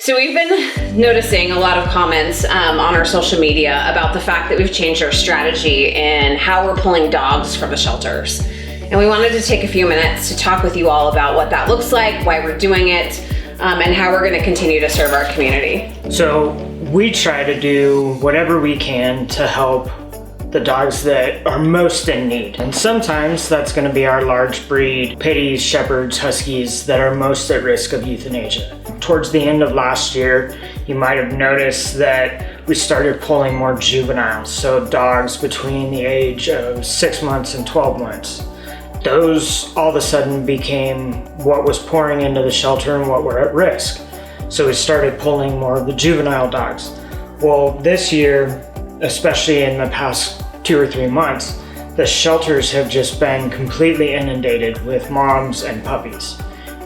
So we've been noticing a lot of comments on our social media about the fact that we've changed our strategy in how we're pulling dogs from the shelters. And we wanted to take a few minutes to talk with you all about what that looks like, why we're doing it, and how we're going to continue to serve our community. So we try to do whatever we can to help the dogs that are most in need. And sometimes that's going to be our large breed pitties, shepherds, huskies that are most at risk of euthanasia. Towards the end of last year, you might have noticed that we started pulling more juveniles, so dogs between the age of 6 months and 12 months. Those all of a sudden became what was pouring into the shelter and what were at risk. So we started pulling more of the juvenile dogs. Well, this year, especially in the past 2 or 3 months, the shelters have just been completely inundated with moms and puppies.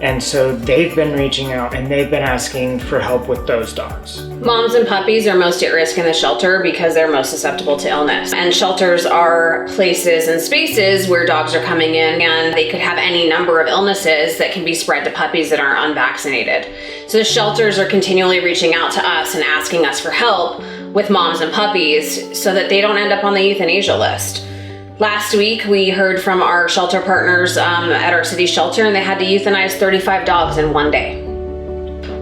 And so they've been reaching out and they've been asking for help with those dogs. Moms and puppies are most at risk in the shelter because they're most susceptible to illness. And shelters are places and spaces where dogs are coming in and they could have any number of illnesses that can be spread to puppies that aren't unvaccinated. So the shelters are continually reaching out to us and asking us for help with moms and puppies so that they don't end up on the euthanasia list. Last week, we heard from our shelter partners at our city shelter, and they had to euthanize 35 dogs in one day.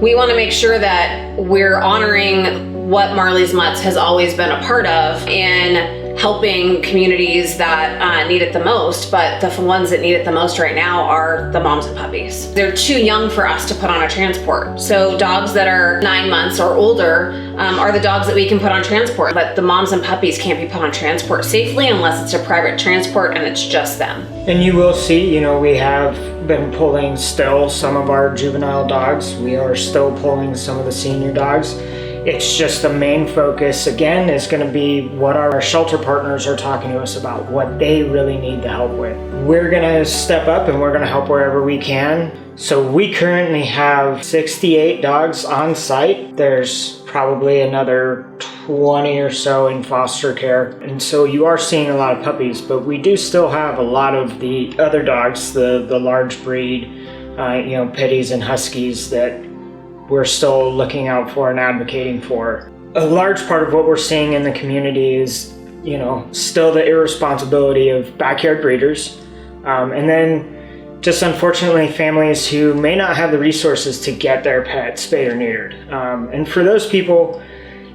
We want to make sure that we're honoring what Marley's Mutts has always been a part of in helping communities that need it the most, but the ones that need it the most right now are the moms and puppies. They're too young for us to put on a transport. So dogs that are 9 months or older are the dogs that we can put on transport, but the moms and puppies can't be put on transport safely unless it's a private transport and it's just them. And you will see, we have been pulling still some of our juvenile dogs. We are still pulling some of the senior dogs. It's just the main focus, again, is going to be what our shelter partners are talking to us about, what they really need the help with. We're going to step up and we're going to help wherever we can. So we currently have 68 dogs on site. There's probably another 20 or so in foster care. And so you are seeing a lot of puppies, but we do still have a lot of the other dogs, the large breed, pitties and huskies that we're still looking out for and advocating for. A large part of what we're seeing in the community is, still the irresponsibility of backyard breeders. And then just unfortunately families who may not have the resources to get their pet spayed or neutered. And for those people,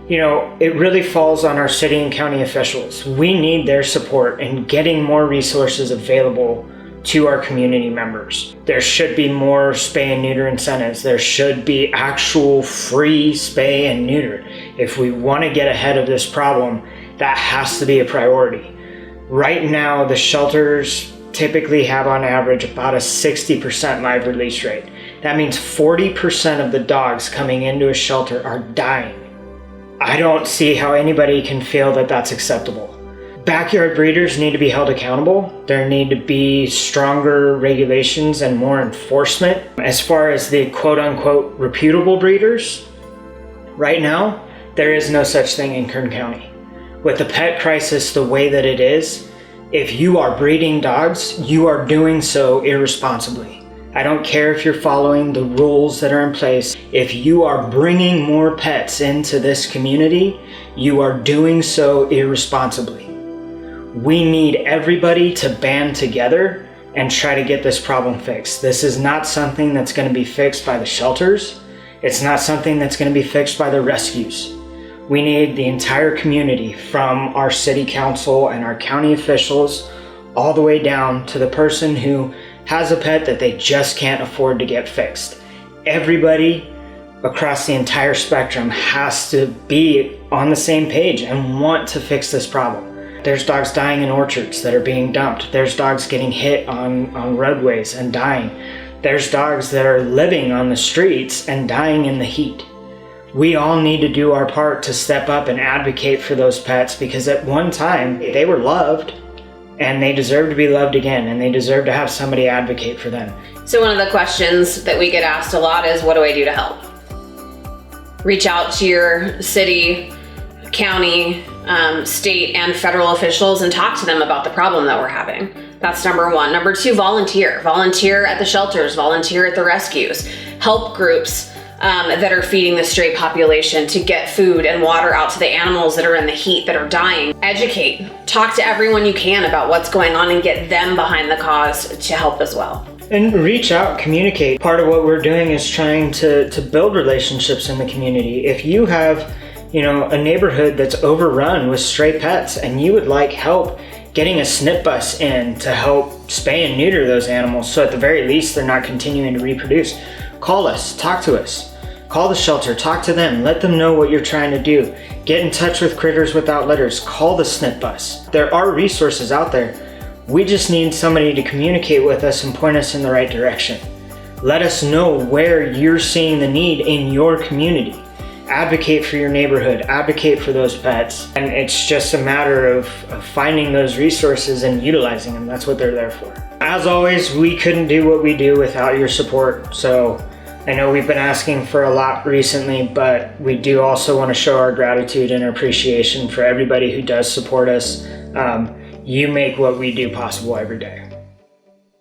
it really falls on our city and county officials. We need their support in getting more resources available to our community members. There should be more spay and neuter incentives. There should be actual free spay and neuter. If we want to get ahead of this problem, that has to be a priority. Right now, the shelters typically have on average about a 60% live release rate. That means 40% of the dogs coming into a shelter are dying. I don't see how anybody can feel that that's acceptable. Backyard breeders need to be held accountable. There need to be stronger regulations and more enforcement. As far as the quote-unquote reputable breeders, right now, there is no such thing in Kern County. With the pet crisis the way that it is, if you are breeding dogs, you are doing so irresponsibly. I don't care if you're following the rules that are in place. If you are bringing more pets into this community, you are doing so irresponsibly. We need everybody to band together and try to get this problem fixed. This is not something that's going to be fixed by the shelters. It's not something that's going to be fixed by the rescues. We need the entire community, from our city council and our county officials, all the way down to the person who has a pet that they just can't afford to get fixed. Everybody across the entire spectrum has to be on the same page and want to fix this problem. There's dogs dying in orchards that are being dumped. There's dogs getting hit on roadways and dying. There's dogs that are living on the streets and dying in the heat. We all need to do our part to step up and advocate for those pets, because at one time they were loved and they deserve to be loved again, and they deserve to have somebody advocate for them. So one of the questions that we get asked a lot is, what do I do to help? Reach out to your city, county, state and federal officials and talk to them about the problem that we're having. That's number one. Number two, volunteer. Volunteer at the shelters, volunteer at the rescues. Help groups that are feeding the stray population to get food and water out to the animals that are in the heat that are dying. Educate, talk to everyone you can about what's going on and get them behind the cause to help as well. And reach out, communicate. Part of what we're doing is trying to build relationships in the community. If you have, a neighborhood that's overrun with stray pets and you would like help getting a snip bus in to help spay and neuter those animals, so at the very least they're not continuing to reproduce, call us, talk to us. Call the shelter, talk to them, let them know what you're trying to do. Get in touch with Critters Without Litters, call the snip bus. There are resources out there. We just need somebody to communicate with us and point us in the right direction. Let us know where you're seeing the need in your community. Advocate for your neighborhood, advocate for those pets. And it's just a matter of finding those resources and utilizing them. That's what they're there for. As always, we couldn't do what we do without your support. So I know we've been asking for a lot recently, but we do also want to show our gratitude and appreciation for everybody who does support us. You make what we do possible every day.